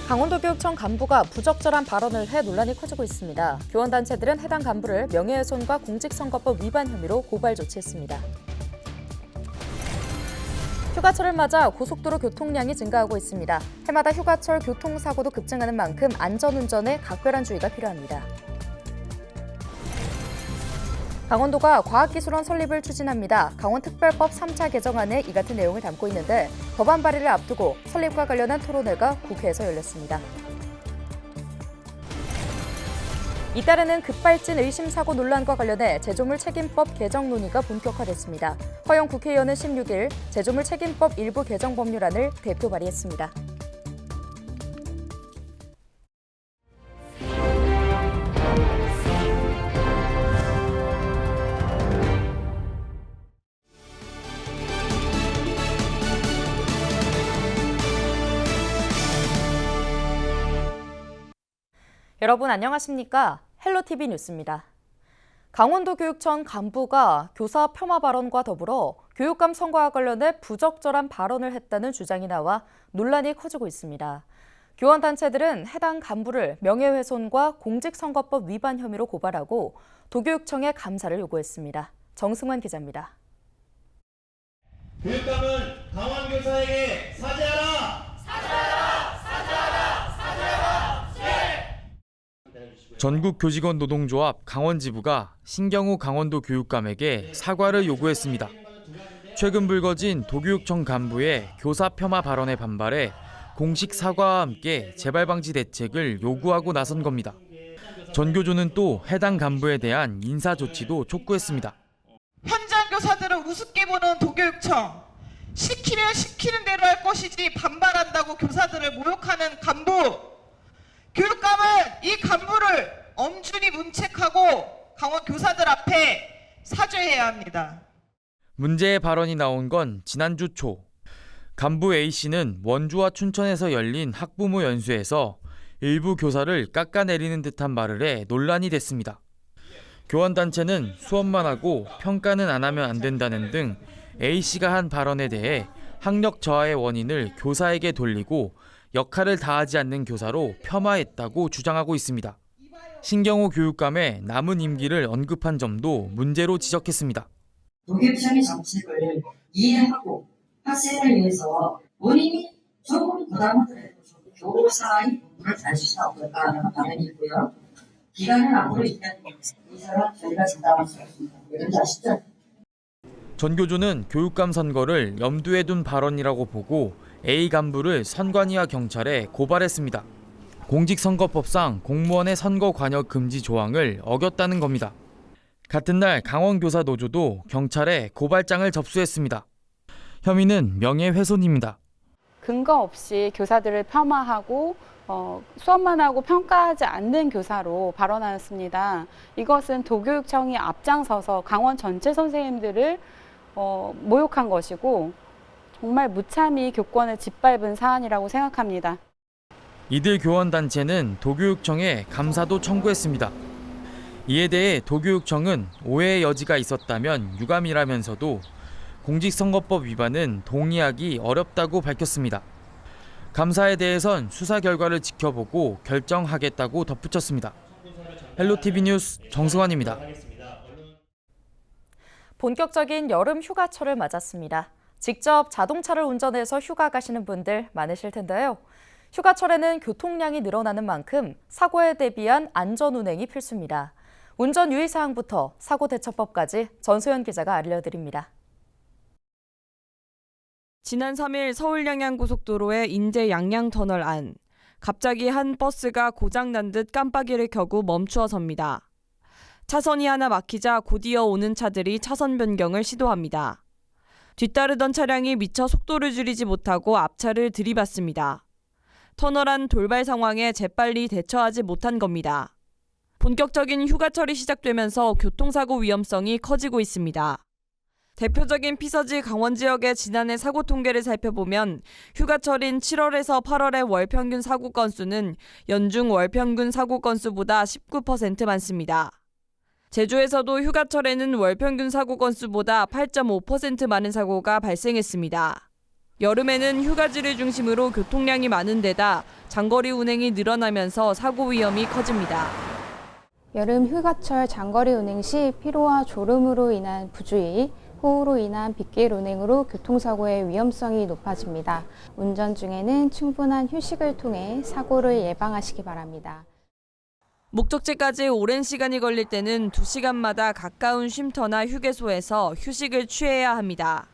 강원도교육청 간부가 부적절한 발언을 해 논란이 커지고 있습니다. 교원단체들은 해당 간부를 명예훼손과 공직선거법 위반 혐의로 고발 조치했습니다. 휴가철을 맞아 고속도로 교통량이 증가하고 있습니다. 해마다 휴가철 교통사고도 급증하는 만큼 안전운전에 각별한 주의가 필요합니다. 강원도가 과학기술원 설립을 추진합니다. 강원특별법 3차 개정안에 이 같은 내용을 담고 있는데 법안 발의를 앞두고 설립과 관련한 토론회가 국회에서 열렸습니다. 이달에는 급발진 의심사고 논란과 관련해 제조물 책임법 개정 논의가 본격화됐습니다. 허영 국회의원은 16일 제조물 책임법 일부 개정 법률안을 대표 발의했습니다. 여러분 안녕하십니까? 헬로티비 뉴스입니다. 강원도교육청 간부가 교사 폄하 발언과 더불어 교육감 선거와 관련해 부적절한 발언을 했다는 주장이 나와 논란이 커지고 있습니다. 교원단체들은 해당 간부를 명예훼손과 공직선거법 위반 혐의로 고발하고 도교육청에 감사를 요구했습니다. 정승환 기자입니다. 교육감은 강원교사에게 사죄하라! 전국교직원노동조합 강원지부가 신경호 강원도 교육감에게 사과를 요구했습니다. 최근 불거진 도교육청 간부의 교사 폄하 발언에 반발해 공식 사과와 함께 재발 방지 대책을 요구하고 나선 겁니다. 전교조는 또 해당 간부에 대한 인사 조치도 촉구했습니다. 현장 교사들을 우습게 보는 도교육청, 시키면 시키는 대로 할 것이지 반발한다고 교사들을 모욕하는 간부, 교육감은 이 간부를 엄중히 문책하고 강원 교사들 앞에 사죄해야 합니다. 문제의 발언이 나온 건 지난주 초. 간부 A씨는 원주와 춘천에서 열린 학부모 연수에서 일부 교사를 깎아내리는 듯한 말을 해 논란이 됐습니다. 교원단체는 수업만 하고 평가는 안 하면 안 된다는 등 A씨가 한 발언에 대해 학력 저하의 원인을 교사에게 돌리고 역할을 다하지 않는 교사로 폄하했다고 주장하고 있습니다. 신경호 교육감의 남은 임기를 언급한 점도 문제로 지적했습니다. 도교육청의 정책을 이해하고 학생을 위해서 본인이 조금 부담을 해도 교사의 부분을 잘 수는 없을까 하는 반응이 있고요. 기간은 앞으로 있다는 이 사람 저희가 장담할 수 없습니다. 이런지 아시죠? 전교조는 교육감 선거를 염두에 둔 발언이라고 보고 A 간부를 선관위와 경찰에 고발했습니다. 공직선거법상 공무원의 선거 관여 금지 조항을 어겼다는 겁니다. 같은 날 강원교사노조도 경찰에 고발장을 접수했습니다. 혐의는 명예훼손입니다. 근거 없이 교사들을 폄하하고 수업만 하고 평가하지 않는 교사로 발언하였습니다. 이것은 도교육청이 앞장서서 강원 전체 선생님들을 모욕한 것이고 정말 무참히 교권을 짓밟은 사안이라고 생각합니다. 이들 교원단체는 도교육청에 감사도 청구했습니다. 이에 대해 도교육청은 오해의 여지가 있었다면 유감이라면서도 공직선거법 위반은 동의하기 어렵다고 밝혔습니다. 감사에 대해선 수사 결과를 지켜보고 결정하겠다고 덧붙였습니다. 헬로티비 뉴스 정승환입니다. 본격적인 여름 휴가철을 맞았습니다. 직접 자동차를 운전해서 휴가 가시는 분들 많으실 텐데요. 휴가철에는 교통량이 늘어나는 만큼 사고에 대비한 안전운행이 필수입니다. 운전 유의사항부터 사고대처법까지 전소연 기자가 알려드립니다. 지난 3일 서울 양양고속도로의 인제 양양터널 안. 갑자기 한 버스가 고장난 듯 깜빡이를 켜고 멈추어 섭니다. 차선이 하나 막히자 곧이어 오는 차들이 차선 변경을 시도합니다. 뒤따르던 차량이 미처 속도를 줄이지 못하고 앞차를 들이받습니다. 터널 안 돌발 상황에 재빨리 대처하지 못한 겁니다. 본격적인 휴가철이 시작되면서 교통사고 위험성이 커지고 있습니다. 대표적인 피서지 강원 지역의 지난해 사고 통계를 살펴보면 휴가철인 7월에서 8월의 월 평균 사고 건수는 연중 월 평균 사고 건수보다 19% 많습니다. 제주에서도 휴가철에는 월 평균 사고 건수보다 8.5% 많은 사고가 발생했습니다. 여름에는 휴가지를 중심으로 교통량이 많은 데다 장거리 운행이 늘어나면서 사고 위험이 커집니다. 여름 휴가철 장거리 운행 시 피로와 졸음으로 인한 부주의, 호우로 인한 빗길 운행으로 교통사고의 위험성이 높아집니다. 운전 중에는 충분한 휴식을 통해 사고를 예방하시기 바랍니다. 목적지까지 오랜 시간이 걸릴 때는 2시간마다 가까운 쉼터나 휴게소에서 휴식을 취해야 합니다.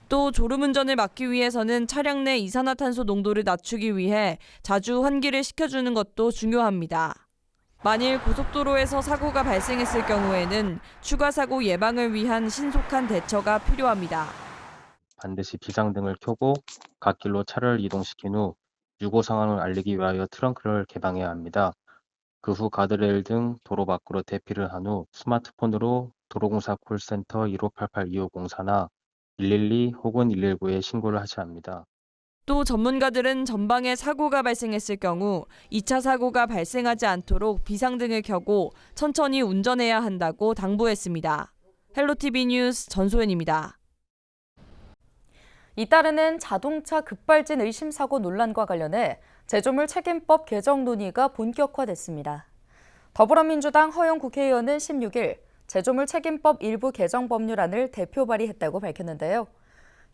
또 졸음운전을 막기 위해서는 차량 내 이산화탄소 농도를 낮추기 위해 자주 환기를 시켜주는 것도 중요합니다. 만일 고속도로에서 사고가 발생했을 경우에는 추가 사고 예방을 위한 신속한 대처가 필요합니다. 반드시 비상등을 켜고 갓길로 차를 이동시킨 후 유고 상황을 알리기 위하여 트렁크를 개방해야 합니다. 그 후 가드레일 등 도로 밖으로 대피를 한 후 스마트폰으로 도로공사 콜센터 1588-2504나 112 혹은 119에 신고를 하셔야 합니다. 또 전문가들은 전방에 사고가 발생했을 경우 2차 사고가 발생하지 않도록 비상등을 켜고 천천히 운전해야 한다고 당부했습니다. 헬로티비 뉴스 전소연입니다. 잇따르는 자동차 급발진 의심 사고 논란과 관련해 제조물 책임법 개정 논의가 본격화됐습니다. 더불어민주당 허영 국회의원은 16일 제조물 책임법 일부 개정 법률안을 대표 발의했다고 밝혔는데요.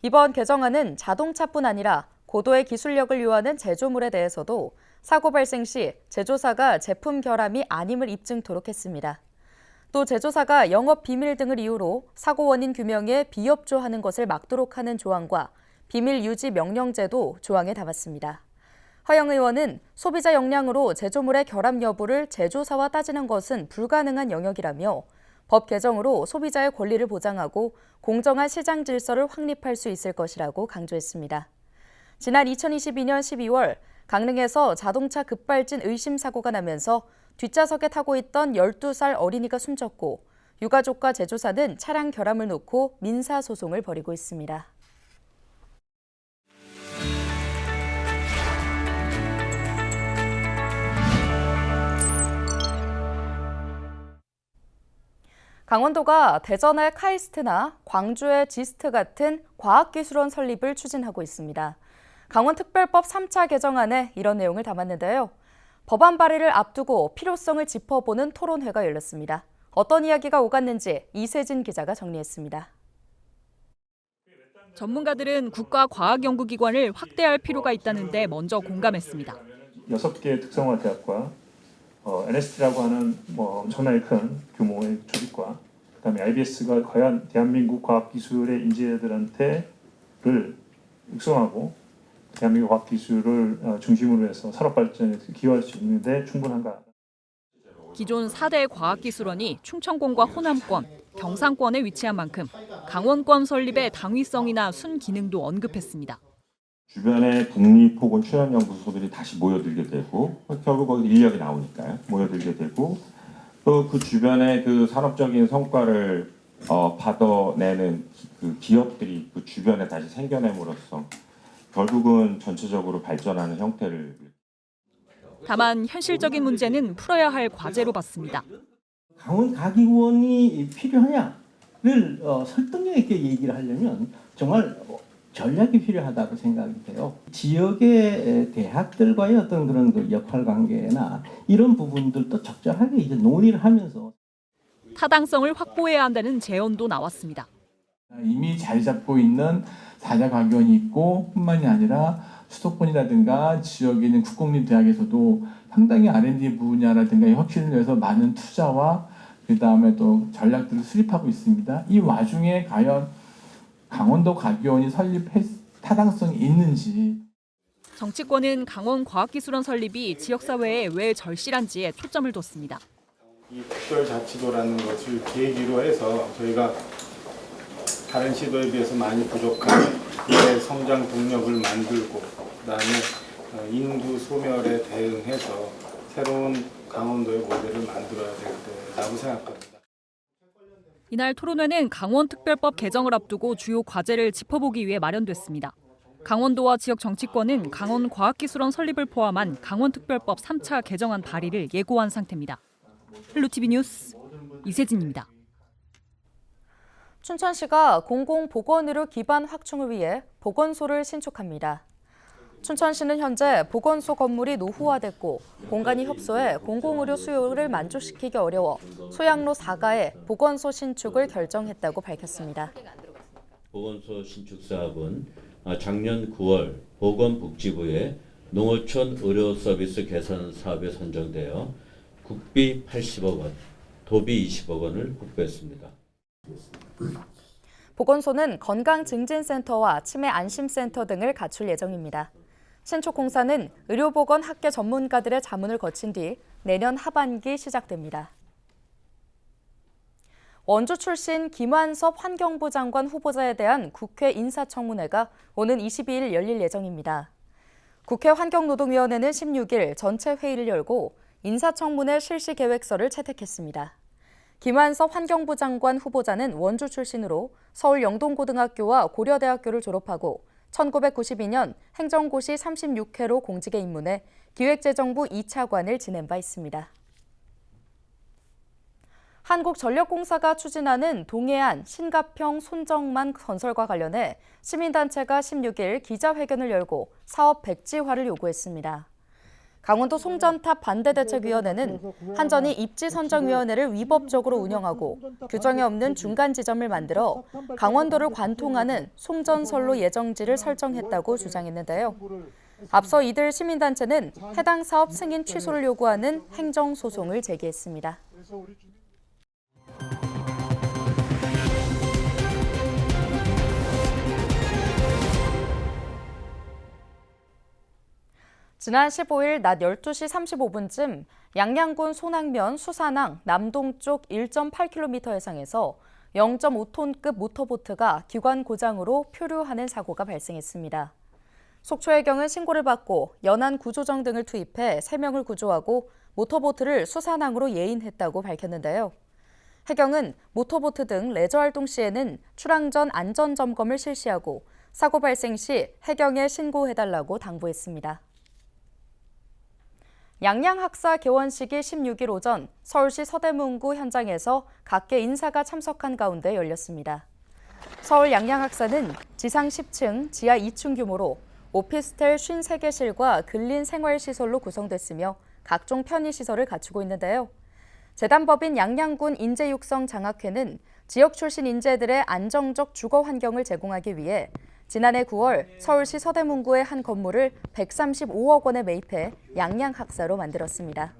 이번 개정안은 자동차뿐 아니라 고도의 기술력을 요하는 제조물에 대해서도 사고 발생 시 제조사가 제품 결함이 아님을 입증토록 했습니다. 또 제조사가 영업 비밀 등을 이유로 사고 원인 규명에 비협조하는 것을 막도록 하는 조항과 비밀 유지 명령제도 조항에 담았습니다. 허영 의원은 소비자 역량으로 제조물의 결함 여부를 제조사와 따지는 것은 불가능한 영역이라며 법 개정으로 소비자의 권리를 보장하고 공정한 시장 질서를 확립할 수 있을 것이라고 강조했습니다. 지난 2022년 12월 강릉에서 자동차 급발진 의심 사고가 나면서 뒷좌석에 타고 있던 12살 어린이가 숨졌고 유가족과 제조사는 차량 결함을 놓고 민사소송을 벌이고 있습니다. 강원도가 대전의 카이스트나 광주의 지스트 같은 과학기술원 설립을 추진하고 있습니다. 강원특별법 3차 개정안에 이런 내용을 담았는데요. 법안 발의를 앞두고 필요성을 짚어보는 토론회가 열렸습니다. 어떤 이야기가 오갔는지 이세진 기자가 정리했습니다. 전문가들은 국가과학연구기관을 확대할 필요가 있다는 데 먼저 공감했습니다. 6개의 특성화대학과 NST라고 하는 엄청나게 큰 규모의 조직과 그다음에 IBS가 과연 대한민국 과학기술의 인재들한테를 육성하고 대한민국 과학기술을 중심으로 해서 산업 발전에 기여할 수 있는데 충분한가? 기존 4대 과학기술원이 충청권과 호남권, 경상권에 위치한 만큼 강원권 설립의 당위성이나 순기능도 언급했습니다. 주변에 국립 혹은 출연연구소들이 다시 모여들게 되고 결국 거기 인력이 나오니까요. 모여들게 되고 또 그 주변에 그 산업적인 성과를 받아내는 그 기업들이 그 주변에 다시 생겨냄으로써 결국은 전체적으로 발전하는 형태를. 다만 현실적인 문제는 풀어야 할 과제로 봤습니다. 강원과기원이 필요하냐를 설득력 있게 얘기를 하려면 정말 전략이 필요하다고 생각이 돼요. 지역의 대학들과의 어떤 그런 그 역할 관계나 이런 부분들도 적절하게 이제 논의를 하면서 타당성을 확보해야 한다는 제언도 나왔습니다. 이미 자리 잡고 있는 4자 과기원이 있고 뿐만이 아니라 수도권이라든가 지역에 있는 국공립대학에서도 상당히 R&D 분야라든가 혁신을 위해서 많은 투자와 그다음에 또 전략들을 수립하고 있습니다. 이 와중에 과연 강원도 과기원이 설립할 타당성이 있는지. 정치권은 강원과학기술원 설립이 지역사회에 왜 절실한지에 초점을 뒀습니다. 이 특별자치도라는 것을 계기로 해서 저희가 다른 시도에 비해서 많이 부족한 그 성장 동력을 만들고 그다음에 인구 소멸에 대응해서 새로운 강원도의 모델을 만들어야 된다고 생각합니다. 이날 토론회는 강원특별법 개정을 앞두고 주요 과제를 짚어보기 위해 마련됐습니다. 강원도와 지역 정치권은 강원과학기술원 설립을 포함한 강원특별법 3차 개정안 발의를 예고한 상태입니다. 헬로티비 뉴스 이세진입니다. 춘천시가 공공보건의료 기반 확충을 위해 보건소를 신축합니다. 춘천시는 현재 보건소 건물이 노후화됐고 공간이 협소해 공공의료 수요를 만족시키기 어려워 소양로 4가에 보건소 신축을 결정했다고 밝혔습니다. 보건소 신축 사업은 작년 9월 보건복지부의 농어촌 의료 서비스 개선 사업에 선정되어 국비 80억 원, 도비 20억 원을 확보했습니다. 보건소는 건강증진센터와 치매안심센터 등을 갖출 예정입니다. 신축 공사는 의료보건 학계 전문가들의 자문을 거친 뒤 내년 하반기 시작됩니다. 원주 출신 김완섭 환경부 장관 후보자에 대한 국회 인사청문회가 오는 22일 열릴 예정입니다. 국회 환경노동위원회는 16일 전체 회의를 열고 인사청문회 실시 계획서를 채택했습니다. 김완섭 환경부 장관 후보자는 원주 출신으로 서울 영동고등학교와 고려대학교를 졸업하고 1992년 행정고시 36회로 공직에 입문해 기획재정부 2차관을 지낸 바 있습니다. 한국전력공사가 추진하는 동해안 신가평 손정만 건설과 관련해 시민단체가 16일 기자회견을 열고 사업 백지화를 요구했습니다. 강원도 송전탑 반대대책위원회는 한전이 입지선정위원회를 위법적으로 운영하고 규정에 없는 중간 지점을 만들어 강원도를 관통하는 송전선로 예정지를 설정했다고 주장했는데요. 앞서 이들 시민단체는 해당 사업 승인 취소를 요구하는 행정소송을 제기했습니다. 지난 15일 낮 12시 35분쯤 양양군 손학면 수산항 남동쪽 1.8km 해상에서 0.5톤급 모터보트가 기관 고장으로 표류하는 사고가 발생했습니다. 속초해경은 신고를 받고 연안 구조정 등을 투입해 3명을 구조하고 모터보트를 수산항으로 예인했다고 밝혔는데요. 해경은 모터보트 등 레저 활동 시에는 출항 전 안전점검을 실시하고 사고 발생 시 해경에 신고해달라고 당부했습니다. 양양학사 개원식이 16일 오전 서울시 서대문구 현장에서 각계 인사가 참석한 가운데 열렸습니다. 서울 양양학사는 지상 10층, 지하 2층 규모로 오피스텔 53개실과 근린 생활시설로 구성됐으며 각종 편의시설을 갖추고 있는데요. 재단법인 양양군 인재육성장학회는 지역 출신 인재들의 안정적 주거 환경을 제공하기 위해 지난해 9월 서울시 서대문구의 한 건물을 135억 원에 매입해 양양학사로 만들었습니다.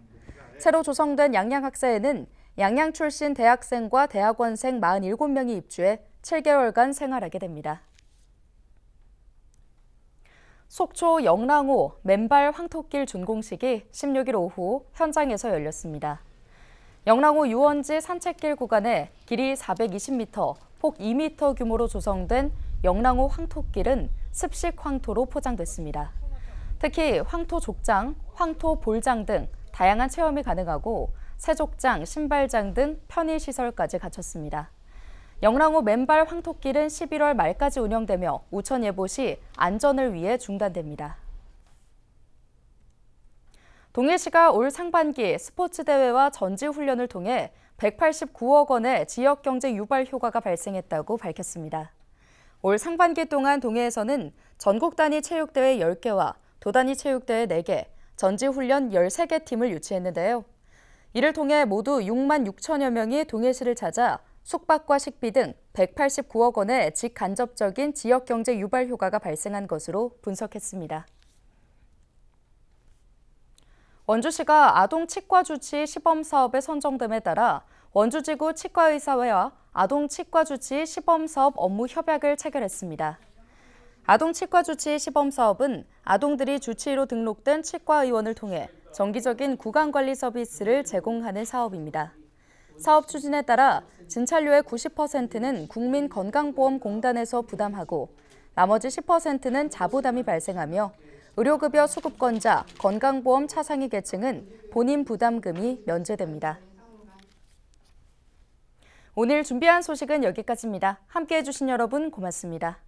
새로 조성된 양양학사에는 양양 출신 대학생과 대학원생 47명이 입주해 7개월간 생활하게 됩니다. 속초 영랑호 맨발 황토길 준공식이 16일 오후 현장에서 열렸습니다. 영랑호 유원지 산책길 구간에 길이 420m, 폭 2m 규모로 조성된 영랑호 황토길은 습식 황토로 포장됐습니다. 특히 황토 족장, 황토 볼장 등 다양한 체험이 가능하고 세족장, 신발장 등 편의시설까지 갖췄습니다. 영랑호 맨발 황토길은 11월 말까지 운영되며 우천 예보 시 안전을 위해 중단됩니다. 동해시가 올 상반기 스포츠 대회와 전지 훈련을 통해 189억 원의 지역 경제 유발 효과가 발생했다고 밝혔습니다. 올 상반기 동안 동해에서는 전국 단위 체육대회 10개와 도단위 체육대회 4개, 전지훈련 13개 팀을 유치했는데요. 이를 통해 모두 6만 6천여 명이 동해시를 찾아 숙박과 식비 등 189억 원의 직간접적인 지역경제 유발 효과가 발생한 것으로 분석했습니다. 원주시가 아동치과주치 시범사업에 선정됨에 따라 원주지구 치과의사회와 아동치과주치 시범사업 업무 협약을 체결했습니다. 아동치과주치 시범사업은 아동들이 주치의로 등록된 치과의원을 통해 정기적인 구강관리 서비스를 제공하는 사업입니다. 사업 추진에 따라 진찰료의 90%는 국민건강보험공단에서 부담하고 나머지 10%는 자부담이 발생하며 의료급여 수급권자, 건강보험 차상위 계층은 본인 부담금이 면제됩니다. 오늘 준비한 소식은 여기까지입니다. 함께해 주신 여러분 고맙습니다.